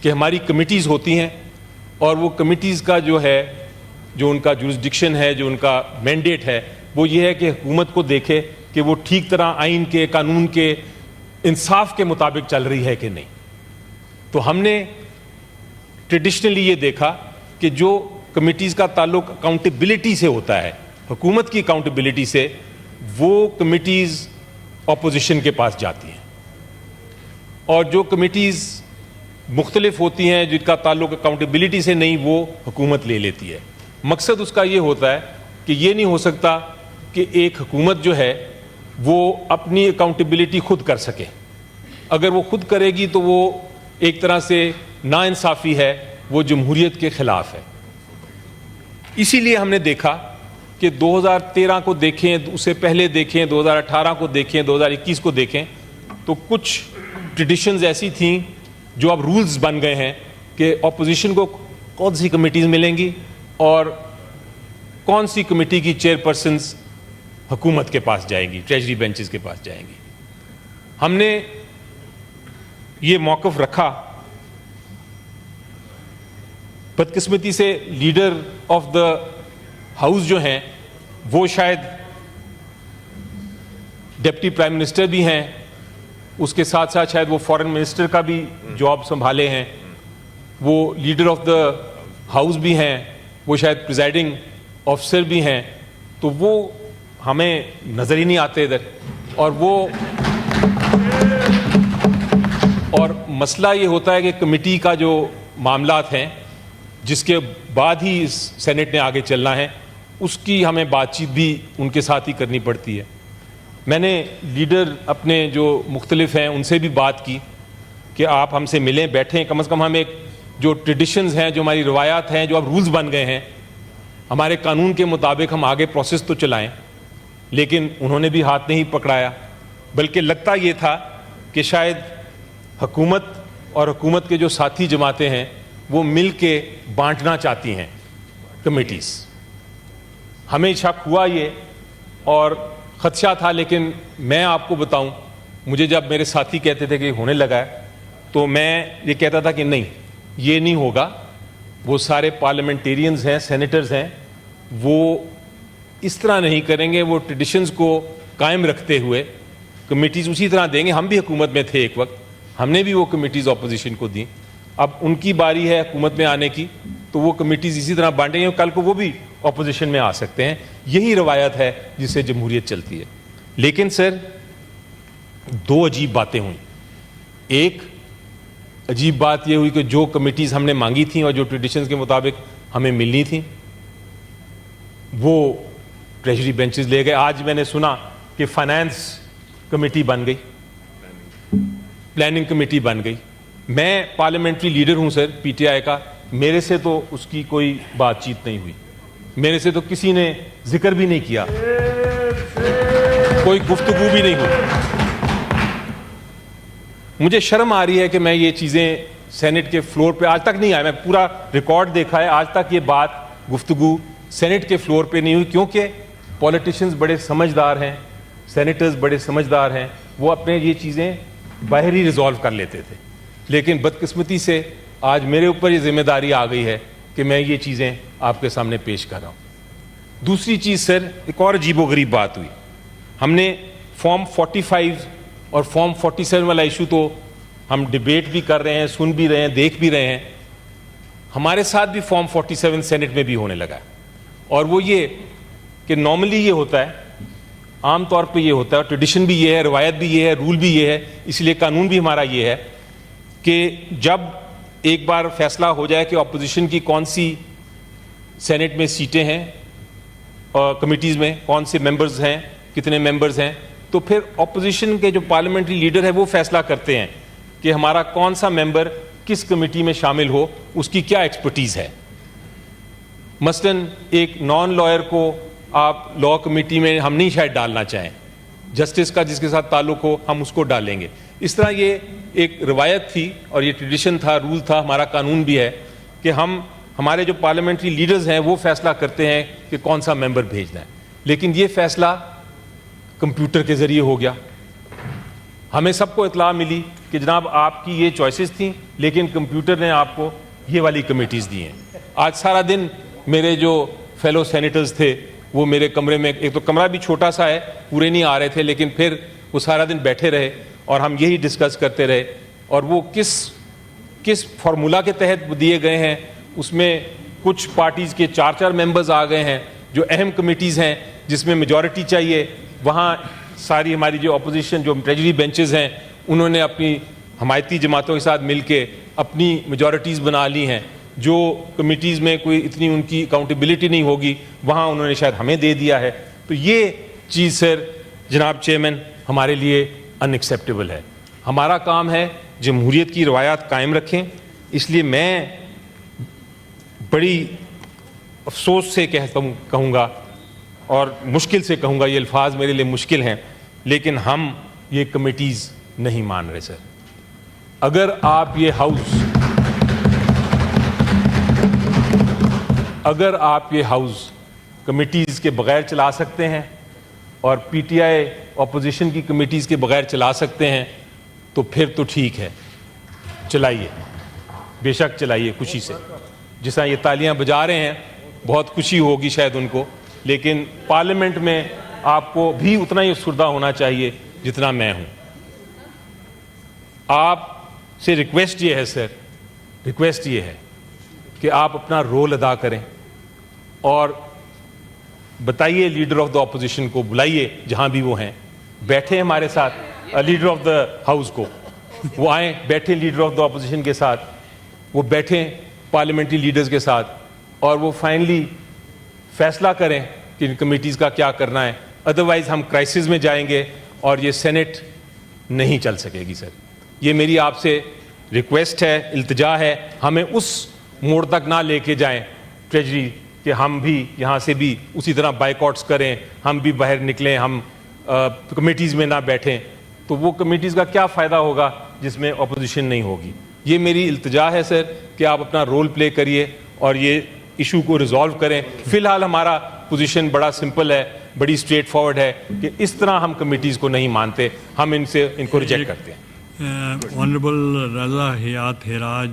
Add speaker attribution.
Speaker 1: کہ ہماری کمیٹیز ہوتی ہیں اور وہ کمیٹیز کا جو ہے جو ان کا جورسڈکشن ہے, جو ان کا مینڈیٹ ہے, وہ یہ ہے کہ حکومت کو دیکھے کہ وہ ٹھیک طرح آئین کے, قانون کے, انصاف کے مطابق چل رہی ہے کہ نہیں. تو ہم نے ٹریڈیشنلی یہ دیکھا کہ جو کمیٹیز کا تعلق اکاؤنٹیبلٹی سے ہوتا ہے, حکومت کی اکاؤنٹیبلٹی سے, وہ کمیٹیز اپوزیشن کے پاس جاتی ہیں, اور جو کمیٹیز مختلف ہوتی ہیں جن کا تعلق اکاؤنٹیبلٹی سے نہیں, وہ حکومت لے لیتی ہے. مقصد اس کا یہ ہوتا ہے کہ یہ نہیں ہو سکتا کہ ایک حکومت جو ہے وہ اپنی اکاؤنٹیبلٹی خود کر سکے. اگر وہ خود کرے گی تو وہ ایک طرح سے ناانصافی ہے, وہ جمہوریت کے خلاف ہے. اسی لیے ہم نے دیکھا کہ 2013 کو دیکھیں, اس سے پہلے دیکھیں, 2018 کو دیکھیں, 2021 کو دیکھیں, تو کچھ ٹریڈیشنز ایسی تھیں جو اب رولز بن گئے ہیں کہ اپوزیشن کو کون سی کمیٹیز ملیں گی اور کون سی کمیٹی کی چیئر پرسنز حکومت کے پاس جائیں گی, ٹریجری بینچز کے پاس جائیں گی. ہم نے یہ موقف رکھا. بدقسمتی سے لیڈر آف دا ہاؤس جو ہیں وہ شاید ڈپٹی پرائم منسٹر بھی ہیں, اس کے ساتھ ساتھ شاید وہ فارن منسٹر کا بھی جاب سنبھالے ہیں, وہ لیڈر آف دا ہاؤس بھی ہیں, وہ شاید پریزائڈنگ آفیسر بھی ہیں, تو وہ ہمیں نظر ہی نہیں آتے ادھر. اور مسئلہ یہ ہوتا ہے کہ کمیٹی کا جو معاملات ہیں جس کے بعد ہی اس سینٹ نے آگے چلنا ہے, اس کی ہمیں بات چیت بھی ان کے ساتھ ہی کرنی پڑتی ہے. میں نے لیڈر اپنے جو مختلف ہیں ان سے بھی بات کی کہ آپ ہم سے ملیں, بیٹھیں, کم از کم ہم ایک جو ٹریڈیشنز ہیں, جو ہماری روایات ہیں, جو اب رولز بن گئے ہیں, ہمارے قانون کے مطابق ہم آگے پروسیس تو چلائیں. لیکن انہوں نے بھی ہاتھ نہیں پکڑایا, بلکہ لگتا یہ تھا کہ شاید حکومت اور حکومت کے جو ساتھی جماعتیں ہیں وہ مل کے بانٹنا چاہتی ہیں کمیٹیز. ہمیں شک ہوا یہ اور خدشہ تھا, لیکن میں آپ کو بتاؤں, مجھے جب میرے ساتھی کہتے تھے کہ ہونے لگا ہے تو میں یہ کہتا تھا کہ نہیں, یہ نہیں ہوگا. وہ سارے پارلیمنٹیرینز ہیں, سینیٹرز ہیں, وہ اس طرح نہیں کریں گے. وہ ٹریڈیشنز کو قائم رکھتے ہوئے کمیٹیز اسی طرح دیں گے. ہم بھی حکومت میں تھے ایک وقت, ہم نے بھی وہ کمیٹیز اپوزیشن کو دیں. اب ان کی باری ہے حکومت میں آنے کی, تو وہ کمیٹیز اسی طرح بانٹیں گے, کل کو وہ بھی اپوزیشن میں آ سکتے ہیں. یہی روایت ہے جس سے جمہوریت چلتی ہے. لیکن سر, دو عجیب باتیں ہوئیں. ایک عجیب بات یہ ہوئی کہ جو کمیٹیز ہم نے مانگی تھیں اور جو ٹریڈیشنز کے مطابق ہمیں ملنی تھیں, وہ ٹریجری بینچز لے گئے. آج میں نے سنا کہ فائنانس کمیٹی بن گئی, پلاننگ کمیٹی بن گئی. میں پارلیمنٹری لیڈر ہوں سر پی ٹی آئی کا, میرے سے تو اس کی کوئی بات چیت نہیں ہوئی, میرے سے تو کسی نے ذکر بھی نہیں کیا, کوئی گفتگو بھی نہیں ہوئی. مجھے شرم آ رہی ہے کہ میں یہ چیزیں سینٹ کے فلور پہ آج تک نہیں آئے. میں پورا ریکارڈ دیکھا ہے, آج تک یہ بات گفتگو سینٹ کے فلور پہ نہیں ہوئی, کیونکہ پولیٹیشنز بڑے سمجھدار ہیں, سینیٹرز بڑے سمجھدار ہیں, وہ اپنے یہ چیزیں باہر ہی ریزالو کر لیتے تھے. لیکن بدقسمتی سے آج میرے اوپر یہ ذمہ داری آ گئی ہے کہ میں یہ چیزیں آپ کے سامنے پیش کر رہا ہوں. دوسری چیز سر, ایک اور عجیب و غریب بات ہوئی. ہم نے فارم 45 اور فارم 47 والا ایشو تو ہم ڈیبیٹ بھی کر رہے ہیں, سن بھی رہے ہیں, دیکھ بھی رہے ہیں. ہمارے ساتھ بھی فارم 47 سینٹ میں بھی ہونے لگا ہے. اور وہ یہ کہ نارملی یہ ہوتا ہے, عام طور پہ یہ ہوتا ہے, اور ٹریڈیشن بھی یہ ہے, روایت بھی یہ ہے, رول بھی یہ ہے, اس لیے قانون بھی ہمارا یہ ہے کہ جب ایک بار فیصلہ ہو جائے کہ اپوزیشن کی کون سی سینٹ میں سیٹیں ہیں, اور کمیٹیز میں کون سے ممبرز ہیں, کتنے ممبرز ہیں, تو پھر اپوزیشن کے جو پارلیمنٹری لیڈر ہے وہ فیصلہ کرتے ہیں کہ ہمارا کون سا ممبر کس کمیٹی میں شامل ہو, اس کی کیا ایکسپرٹیز ہے. مثلاً ایک نان لائر کو آپ لا کمیٹی میں ہم نہیں شاید ڈالنا چاہیں, جسٹس کا جس کے ساتھ تعلق ہو ہم اس کو ڈالیں گے. اس طرح یہ ایک روایت تھی اور یہ ٹریڈیشن تھا, رول تھا, ہمارا قانون بھی ہے کہ ہمارے جو پارلیمنٹری لیڈرز ہیں وہ فیصلہ کرتے ہیں کہ کون سا ممبر بھیجنا ہے. لیکن یہ فیصلہ کمپیوٹر کے ذریعے ہو گیا. ہمیں سب کو اطلاع ملی کہ جناب آپ کی یہ چوائسیز تھیں لیکن کمپیوٹر نے آپ کو یہ والی کمیٹیز دی ہیں۔ آج سارا دن میرے جو فیلو سینیٹرز تھے وہ میرے کمرے میں، ایک تو کمرہ بھی چھوٹا سا ہے، پورے نہیں آ رہے تھے، لیکن پھر وہ سارا دن بیٹھے رہے اور ہم یہی ڈسکس کرتے رہے، اور وہ کس فارمولا کے تحت دیے گئے ہیں، اس میں کچھ پارٹیز کے 4 ممبرز آ گئے ہیں جو اہم کمیٹیز ہیں جس میں میجورٹی چاہیے، وہاں ساری ہماری جو اپوزیشن جو ٹریجری بینچز ہیں انہوں نے اپنی حمایتی جماعتوں کے ساتھ مل کے اپنی میجورٹیز بنا لی ہیں، جو کمیٹیز میں کوئی اتنی ان کی اکاؤنٹیبلٹی نہیں ہوگی وہاں انہوں نے شاید ہمیں دے دیا ہے۔ تو یہ چیز سر جناب چیئرمین ہمارے لیے ان ایکسیپٹیبل ہے۔ ہمارا کام ہے جمہوریت کی روایات قائم رکھیں، اس لیے میں بڑی افسوس سے کہوں گا اور مشکل سے کہوں گا، یہ الفاظ میرے لیے مشکل ہیں، لیکن ہم یہ کمیٹیز نہیں مان رہے سر۔ اگر آپ یہ ہاؤس کمیٹیز کے بغیر چلا سکتے ہیں اور پی ٹی آئی اپوزیشن کی کمیٹیز کے بغیر چلا سکتے ہیں تو پھر تو ٹھیک ہے، چلائیے، بے شک چلائیے خوشی سے۔ جس طرح یہ تالیاں بجا رہے ہیں بہت خوشی ہوگی شاید ان کو، لیکن پارلیمنٹ میں آپ کو بھی اتنا ہی افسردہ ہونا چاہیے جتنا میں ہوں۔ آپ سے ریکویسٹ یہ ہے سر، ریکویسٹ یہ ہے کہ آپ اپنا رول ادا کریں اور بتائیے لیڈر آف دا اپوزیشن کو، بلائیے جہاں بھی وہ ہیں، بیٹھے ہمارے ساتھ، لیڈر آف دا ہاؤس کو، وہ آئیں بیٹھیں لیڈر آف دا اپوزیشن کے ساتھ، وہ بیٹھیں پارلیمنٹری لیڈرز کے ساتھ، اور وہ فائنلی فیصلہ کریں کہ ان کمیٹیز کا کیا کرنا ہے۔ ادروائز ہم کرائسس میں جائیں گے اور یہ سینٹ نہیں چل سکے گی سر۔ یہ میری آپ سے ریکویسٹ ہے، التجا ہے، ہمیں اس موڑ تک نہ لے کے جائیں ٹریجری کہ ہم بھی یہاں سے بھی اسی طرح بائیکاٹس کریں، ہم بھی باہر نکلیں، ہم کمیٹیز میں نہ بیٹھیں، تو وہ کمیٹیز کا کیا فائدہ ہوگا جس میں اپوزیشن نہیں ہوگی۔ یہ میری التجا ہے سر کہ آپ اپنا رول پلے کریے اور یہ ایشو کو ریزالو کریں۔ فی الحال ہمارا پوزیشن بڑا سمپل ہے، بڑی اسٹریٹ فارورڈ ہے کہ اس طرح ہم کمیٹیز کو نہیں مانتے، ہم ان کو ریجیکٹ کرتے ہیں۔
Speaker 2: آنریبل رضا حیات ہراج